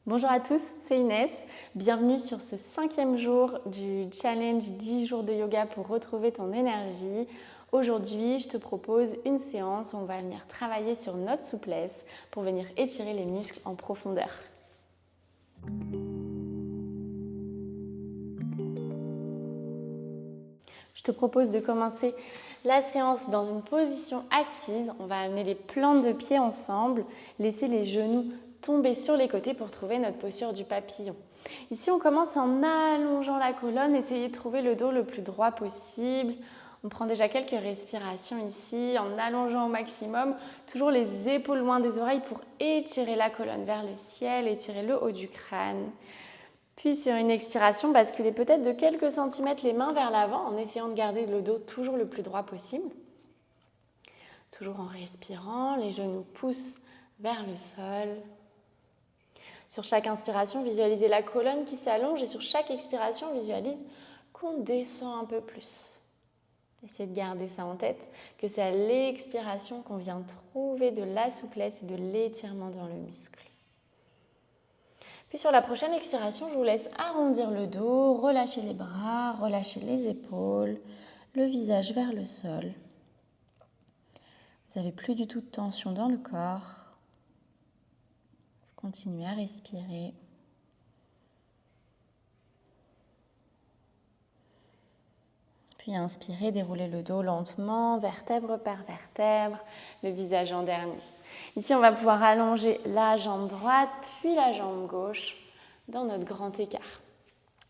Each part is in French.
Bonjour à tous, c'est Inès. Bienvenue sur ce 5e jour du challenge 10 jours de yoga pour retrouver ton énergie. Aujourd'hui, je te propose une séance où on va venir travailler sur notre souplesse pour venir étirer les muscles en profondeur. Je te propose de commencer la séance dans une position assise. On va amener les plantes de pied ensemble, laisser les genoux tomber sur les côtés pour trouver notre posture du papillon. Ici, on commence en allongeant la colonne, essayez de trouver le dos le plus droit possible. On prend déjà quelques respirations ici, en allongeant au maximum, toujours les épaules loin des oreilles pour étirer la colonne vers le ciel, étirer le haut du crâne. Puis sur une expiration, basculez peut-être de quelques centimètres les mains vers l'avant en essayant de garder le dos toujours le plus droit possible. Toujours en respirant, les genoux poussent vers le sol. Sur chaque inspiration, visualisez la colonne qui s'allonge et sur chaque expiration, visualise qu'on descend un peu plus. Essayez de garder ça en tête, que c'est à l'expiration qu'on vient trouver de la souplesse et de l'étirement dans le muscle. Puis sur la prochaine expiration, je vous laisse arrondir le dos, relâcher les bras, relâcher les épaules, le visage vers le sol. Vous n'avez plus du tout de tension dans le corps. Continuez à respirer. Puis inspirez, déroulez le dos lentement, vertèbre par vertèbre, le visage en dernier. Ici, on va pouvoir allonger la jambe droite, puis la jambe gauche dans notre grand écart.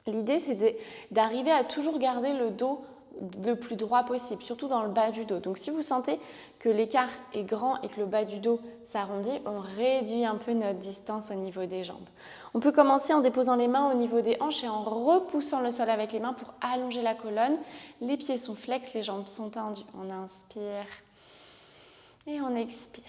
L'idée, c'est d'arriver à toujours garder le dos le plus droit possible, surtout dans le bas du dos. Donc si vous sentez que l'écart est grand et que le bas du dos s'arrondit, on réduit un peu notre distance au niveau des jambes. On peut commencer en déposant les mains au niveau des hanches et en repoussant le sol avec les mains pour allonger la colonne. Les pieds sont flex, les jambes sont tendues. On inspire et on expire.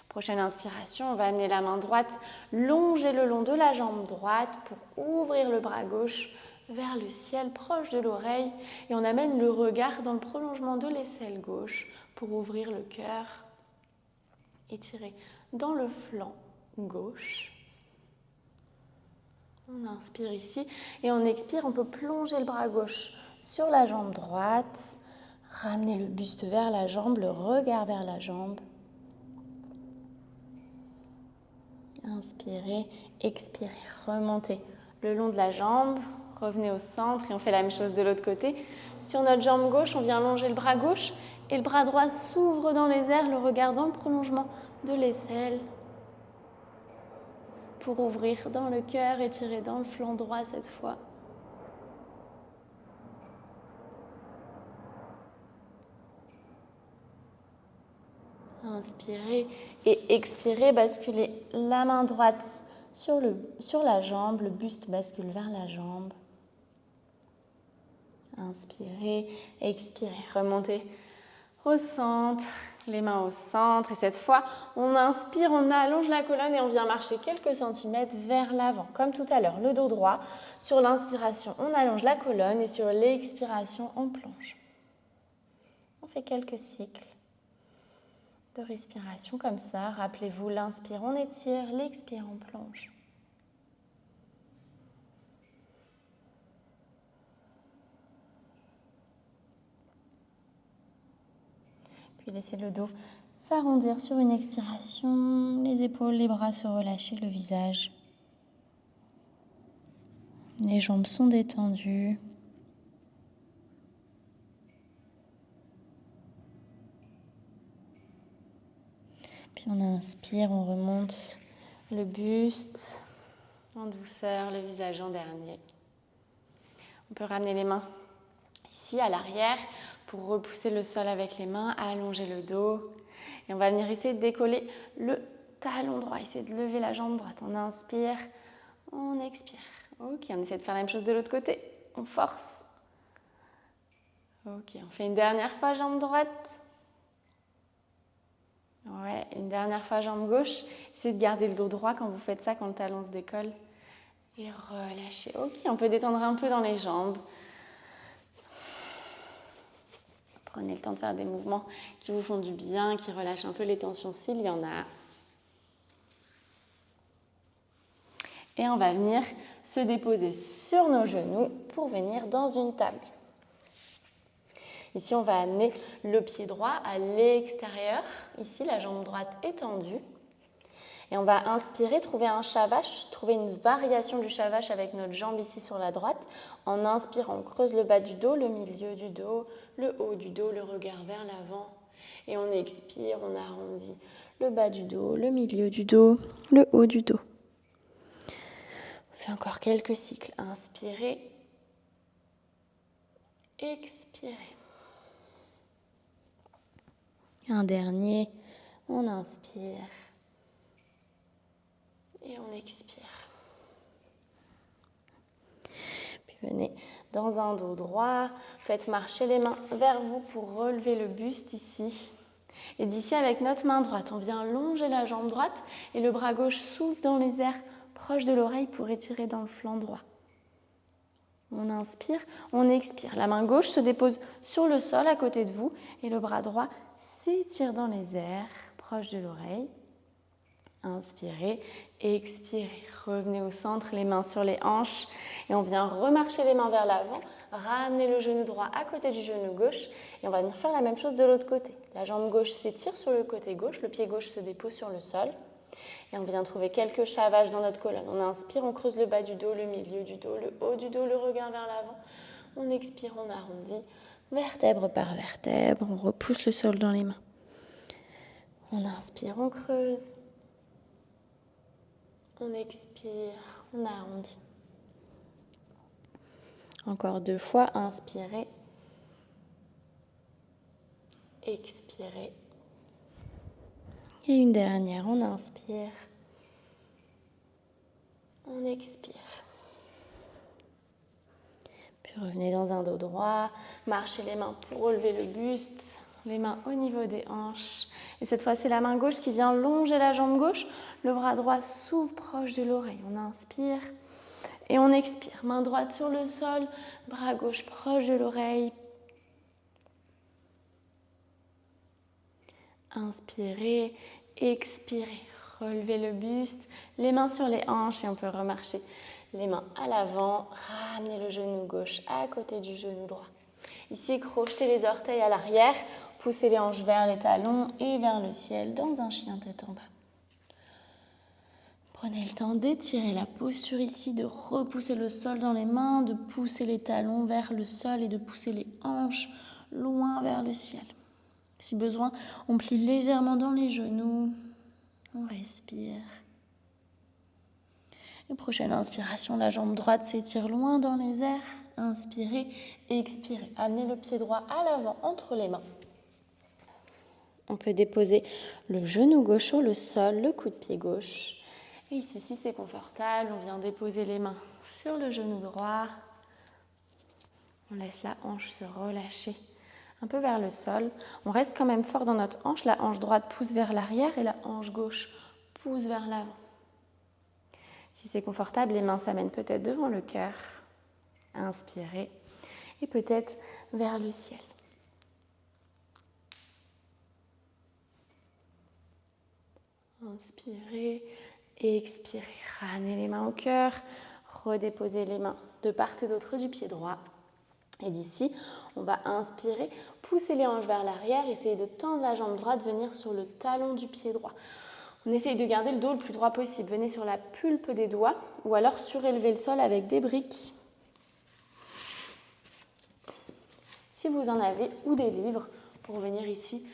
Prochaine inspiration, on va amener la main droite, longer le long de la jambe droite pour ouvrir le bras gauche vers le ciel, proche de l'oreille. Et on amène le regard dans le prolongement de l'aisselle gauche pour ouvrir le cœur. Étirer dans le flanc gauche. On inspire ici et on expire. On peut plonger le bras gauche sur la jambe droite. Ramener le buste vers la jambe, le regard vers la jambe. Inspirez, expirez, remontez le long de la jambe, revenez au centre et on fait la même chose de l'autre côté. Sur notre jambe gauche, on vient allonger le bras gauche et le bras droit s'ouvre dans les airs, le regard dans le prolongement de l'aisselle pour ouvrir dans le cœur, étirer dans le flanc droit cette fois. Inspirez et expirez, basculez la main droite sur la jambe, le buste bascule vers la jambe. Inspirez, expirez, remontez au centre, les mains au centre. Et cette fois, on inspire, on allonge la colonne et on vient marcher quelques centimètres vers l'avant. Comme tout à l'heure, le dos droit. Sur l'inspiration, on allonge la colonne et sur l'expiration, on plonge. On fait quelques cycles de respiration comme ça. Rappelez-vous, l'inspire, on étire, l'expire, on plonge. Puis laissez le dos s'arrondir sur une expiration, les épaules, les bras se relâcher, le visage. Les jambes sont détendues. Puis on inspire, on remonte le buste en douceur, le visage en dernier. On peut ramener les mains ici à l'arrière pour repousser le sol avec les mains, allonger le dos. Et on va venir essayer de décoller le talon droit, essayer de lever la jambe droite. On inspire, on expire. Ok, on essaie de faire la même chose de l'autre côté. On force. Ok, on fait une dernière fois jambe droite. Ouais, une dernière fois jambe gauche. Essayez de garder le dos droit quand vous faites ça, quand le talon se décolle. Et relâchez. Ok, on peut détendre un peu dans les jambes. Prenez le temps de faire des mouvements qui vous font du bien, qui relâchent un peu les tensions s'il y en a. Et on va venir se déposer sur nos genoux pour venir dans une table. Ici, on va amener le pied droit à l'extérieur. Ici, la jambe droite étendue. Et on va inspirer, trouver un shavash, trouver une variation du shavash avec notre jambe ici sur la droite. En inspirant, on creuse le bas du dos, le milieu du dos, le haut du dos, le regard vers l'avant. Et on expire, on arrondit le bas du dos, le milieu du dos, le haut du dos. On fait encore quelques cycles. Inspirez, expirez. Un dernier, on inspire et on expire. Puis venez dans un dos droit, faites marcher les mains vers vous pour relever le buste ici. Et d'ici, avec notre main droite, on vient longer la jambe droite et le bras gauche s'ouvre dans les airs, proche de l'oreille pour étirer dans le flanc droit. On inspire, on expire. La main gauche se dépose sur le sol à côté de vous et le bras droit s'étire dans les airs, proche de l'oreille. Inspirez, expirez. Revenez au centre, les mains sur les hanches et on vient remarcher les mains vers l'avant. Ramenez le genou droit à côté du genou gauche et on va venir faire la même chose de l'autre côté. La jambe gauche s'étire sur le côté gauche, le pied gauche se dépose sur le sol. Et on vient trouver quelques shavash dans notre colonne. On inspire, on creuse le bas du dos, le milieu du dos, le haut du dos, le regard vers l'avant. On expire, on arrondit, vertèbre par vertèbre. On repousse le sol dans les mains. On inspire, on creuse. On expire, on arrondit. Encore 2 fois, inspirez. Expirez. Et une dernière, on inspire. On expire. Puis revenez dans un dos droit, marchez les mains pour relever le buste, les mains au niveau des hanches. Et cette fois, c'est la main gauche qui vient longer la jambe gauche. Le bras droit s'ouvre proche de l'oreille. On inspire et on expire. Main droite sur le sol, bras gauche proche de l'oreille. Inspirez, expirez. Relevez le buste, les mains sur les hanches et on peut remarcher les mains à l'avant. Ramenez le genou gauche à côté du genou droit. Ici, crochetez les orteils à l'arrière, poussez les hanches vers les talons et vers le ciel dans un chien tête en bas. Prenez le temps d'étirer la posture ici, de repousser le sol dans les mains, de pousser les talons vers le sol et de pousser les hanches loin vers le ciel. Si besoin, on plie légèrement dans les genoux, on respire. Et prochaine inspiration, la jambe droite s'étire loin dans les airs. Inspirez, expirez. Amenez le pied droit à l'avant entre les mains. On peut déposer le genou gauche sur le sol, le coude pied gauche. Et ici, si c'est confortable, on vient déposer les mains sur le genou droit. On laisse la hanche se relâcher un peu vers le sol. On reste quand même fort dans notre hanche. La hanche droite pousse vers l'arrière et la hanche gauche pousse vers l'avant. Si c'est confortable, les mains s'amènent peut-être devant le cœur. Inspirez et peut-être vers le ciel. Inspirez et expirez. Ramenez les mains au cœur. Redéposez les mains de part et d'autre du pied droit. Et d'ici, on va inspirer, pousser les hanches vers l'arrière, essayer de tendre la jambe droite, venir sur le talon du pied droit. On essaye de garder le dos le plus droit possible. Venez sur la pulpe des doigts ou alors surélever le sol avec des briques. Si vous en avez, ou des livres, pour venir ici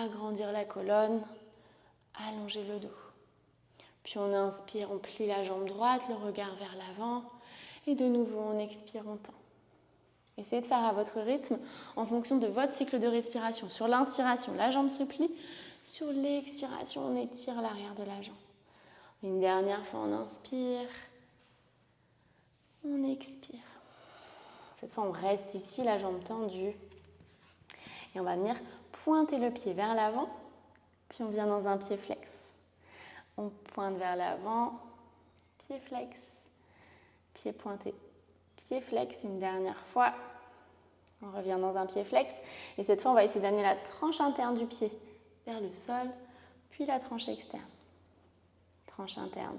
agrandir la colonne, allonger le dos. Puis on inspire, on plie la jambe droite, le regard vers l'avant. Et de nouveau, on expire, on tend. Essayez de faire à votre rythme en fonction de votre cycle de respiration. Sur l'inspiration, la jambe se plie. Sur l'expiration, on étire l'arrière de la jambe. Une dernière fois, on inspire. On expire. Cette fois, on reste ici, la jambe tendue. Et on va venir pointer le pied vers l'avant. Puis on vient dans un pied flex. On pointe vers l'avant. Pied flex. Pied pointé. Pied flex une dernière fois. On revient dans un pied flex. Et cette fois, on va essayer d'amener la tranche interne du pied vers le sol, puis la tranche externe. Tranche interne,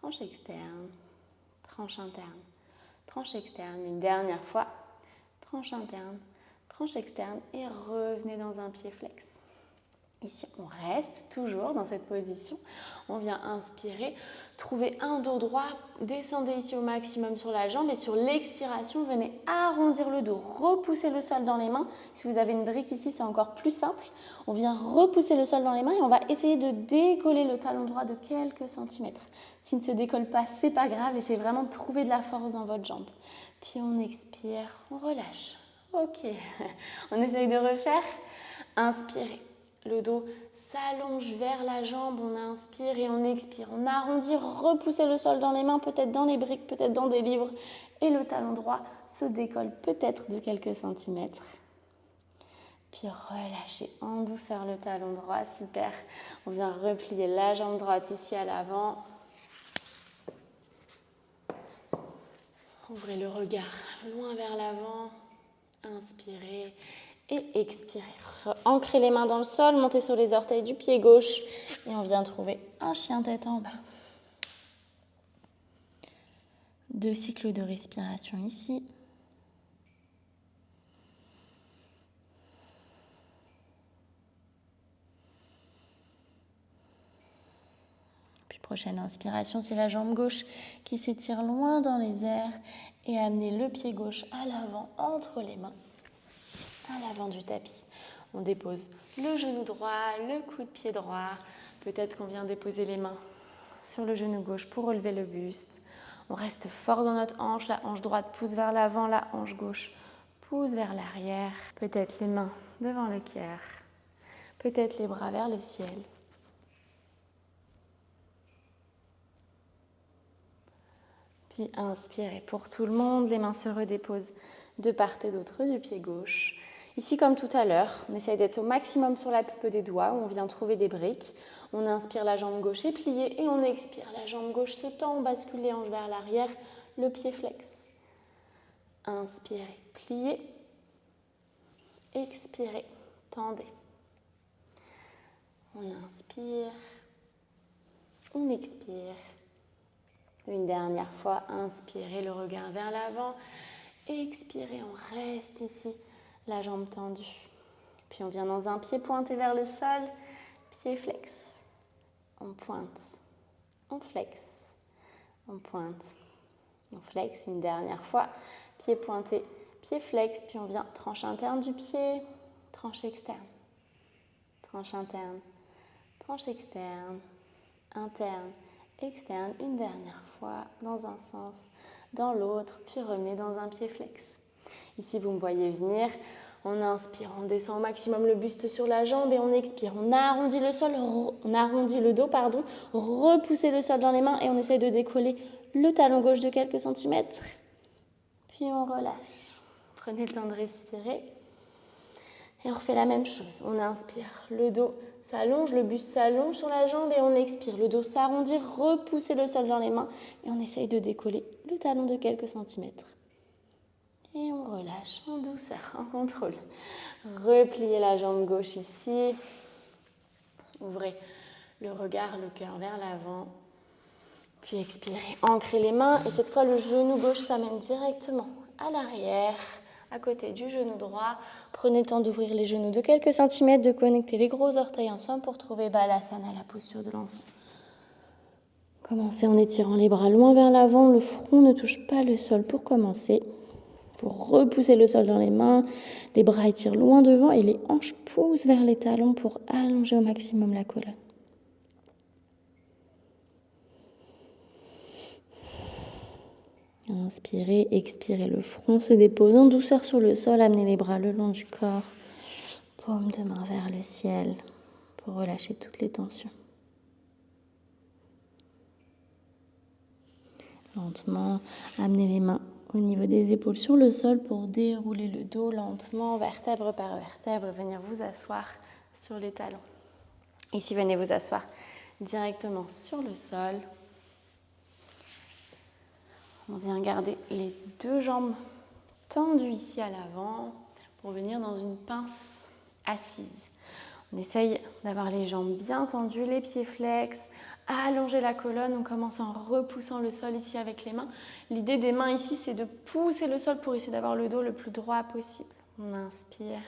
tranche externe, tranche interne, tranche externe. Une dernière fois, tranche interne, tranche externe et revenez dans un pied flex. Ici, on reste toujours dans cette position. On vient inspirer, trouver un dos droit, descendez ici au maximum sur la jambe et sur l'expiration, venez arrondir le dos, repousser le sol dans les mains. Si vous avez une brique ici, c'est encore plus simple. On vient repousser le sol dans les mains et on va essayer de décoller le talon droit de quelques centimètres. S'il ne se décolle pas, c'est pas grave, essayez vraiment de trouver de la force dans votre jambe. Puis on expire, on relâche. Ok, on essaye de refaire. Inspirez. Le dos s'allonge vers la jambe, on inspire et on expire. On arrondit, repoussez le sol dans les mains, peut-être dans les briques, peut-être dans des livres. Et le talon droit se décolle peut-être de quelques centimètres. Puis relâchez en douceur le talon droit, super. On vient replier la jambe droite ici à l'avant. Ouvrez le regard loin vers l'avant, inspirez. Et expirez. Ancrez les mains dans le sol, montez sur les orteils du pied gauche et on vient trouver un chien tête en bas. 2 cycles de respiration ici. Puis prochaine inspiration, c'est la jambe gauche qui s'étire loin dans les airs et amenez le pied gauche à l'avant entre les mains. À l'avant du tapis. On dépose le genou droit, le coup de pied droit. Peut-être qu'on vient déposer les mains sur le genou gauche pour relever le buste. On reste fort dans notre hanche. La hanche droite pousse vers l'avant, la hanche gauche pousse vers l'arrière. Peut-être les mains devant le cœur. Peut-être les bras vers le ciel. Puis inspirez pour tout le monde. Les mains se redéposent de part et d'autre du pied gauche. Ici, comme tout à l'heure, on essaye d'être au maximum sur la pupe des doigts, où on vient trouver des briques. On inspire, la jambe gauche est pliée et on expire. La jambe gauche se tend, on bascule les hanches vers l'arrière, le pied flex. Inspirez, pliez. Expirez, tendez. On inspire, on expire. Une dernière fois, inspirez, le regard vers l'avant. Expirez, on reste ici. La jambe tendue. Puis on vient dans un pied pointé vers le sol, pied flex. On pointe, on flex, on pointe, on flex une dernière fois. Pied pointé, pied flex, puis on vient tranche interne du pied, tranche externe. Tranche interne, tranche externe, interne, externe. Une dernière fois dans un sens, dans l'autre, puis revenez dans un pied flex. Ici, vous me voyez venir. On inspire, on descend au maximum le buste sur la jambe et on expire. On arrondit le sol, on arrondit le dos, repoussez le sol dans les mains et on essaye de décoller le talon gauche de quelques centimètres. Puis on relâche. Prenez le temps de respirer. Et on refait la même chose. On inspire, le dos s'allonge, le buste s'allonge sur la jambe et on expire. Le dos s'arrondit, repoussez le sol dans les mains et on essaye de décoller le talon de quelques centimètres. Et on relâche en douceur, en contrôle. Repliez la jambe gauche ici. Ouvrez le regard, le cœur vers l'avant. Puis expirez, ancrez les mains. Et cette fois, le genou gauche s'amène directement à l'arrière, à côté du genou droit. Prenez le temps d'ouvrir les genoux de quelques centimètres, de connecter les gros orteils ensemble pour trouver Balasana, la posture de l'enfant. Commencez en étirant les bras loin vers l'avant. Le front ne touche pas le sol pour commencer. Vous repoussez le sol dans les mains, les bras étirent loin devant et les hanches poussent vers les talons pour allonger au maximum la colonne. Inspirez, expirez, le front se dépose en douceur sur le sol, amenez les bras le long du corps, paume de main vers le ciel pour relâcher toutes les tensions. Lentement, amenez les mains au niveau des épaules sur le sol pour dérouler le dos lentement, vertèbre par vertèbre, venir vous asseoir sur les talons. Ici, venez vous asseoir directement sur le sol. On vient garder les 2 jambes tendues ici à l'avant pour venir dans une pince assise. On essaye d'avoir les jambes bien tendues, les pieds flex, allonger la colonne. On commence en repoussant le sol ici avec les mains. L'idée des mains ici, c'est de pousser le sol pour essayer d'avoir le dos le plus droit possible. On inspire.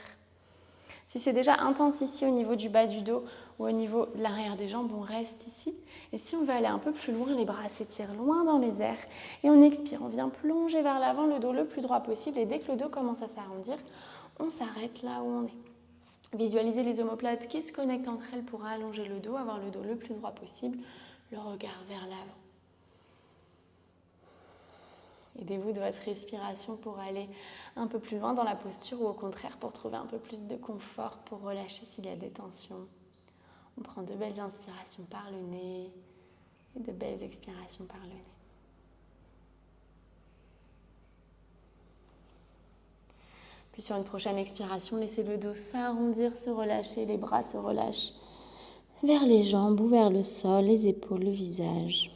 Si c'est déjà intense ici au niveau du bas du dos ou au niveau de l'arrière des jambes, on reste ici. Et si on veut aller un peu plus loin, les bras s'étirent loin dans les airs. Et on expire, on vient plonger vers l'avant, le dos le plus droit possible. Et dès que le dos commence à s'arrondir, on s'arrête là où on est. Visualisez les omoplates qui se connectent entre elles pour allonger le dos, avoir le dos le plus droit possible, le regard vers l'avant. Aidez-vous de votre respiration pour aller un peu plus loin dans la posture ou au contraire pour trouver un peu plus de confort, pour relâcher s'il y a des tensions. On prend de belles inspirations par le nez et de belles expirations par le nez. Puis sur une prochaine expiration, laissez le dos s'arrondir, se relâcher, les bras se relâchent vers les jambes ou vers le sol, les épaules, le visage.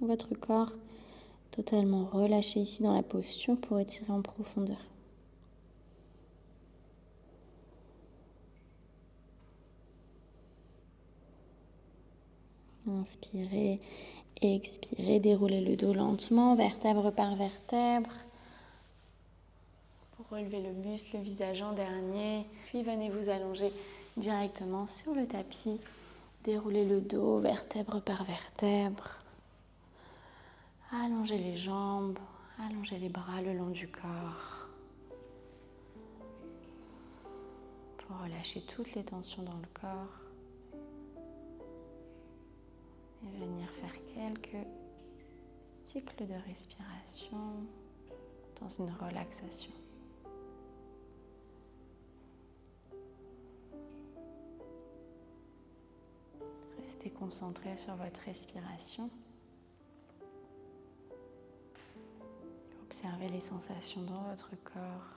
Votre corps totalement relâché ici dans la posture pour étirer en profondeur. Inspirez, expirez, déroulez le dos lentement, vertèbre par vertèbre. Pour relever le buste, le visage en dernier. Puis venez vous allonger directement sur le tapis. Déroulez le dos, vertèbre par vertèbre. Allongez les jambes, allongez les bras le long du corps. Pour relâcher toutes les tensions dans le corps. Et venir faire quelques cycles de respiration dans une relaxation. Restez concentré sur votre respiration. Observez les sensations dans votre corps.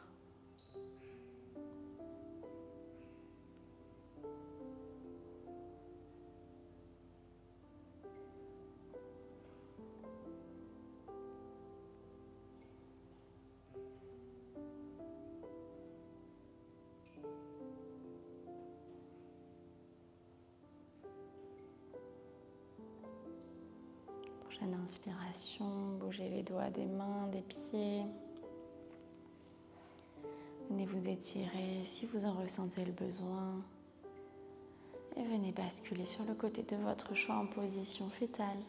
Prochaine inspiration, bougez les doigts des mains, des pieds. Venez vous étirer si vous en ressentez le besoin. Et venez basculer sur le côté de votre choix en position fétale.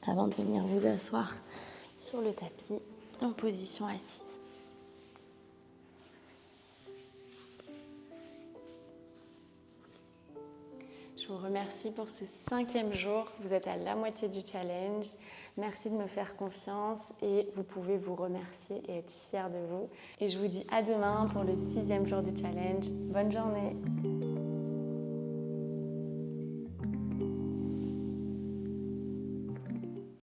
Avant de venir vous asseoir sur le tapis en position assise. Je vous remercie pour ce 5e jour. Vous êtes à la moitié du challenge. Merci de me faire confiance et vous pouvez vous remercier et être fiers de vous. Et je vous dis à demain pour le 6e jour du challenge. Bonne journée.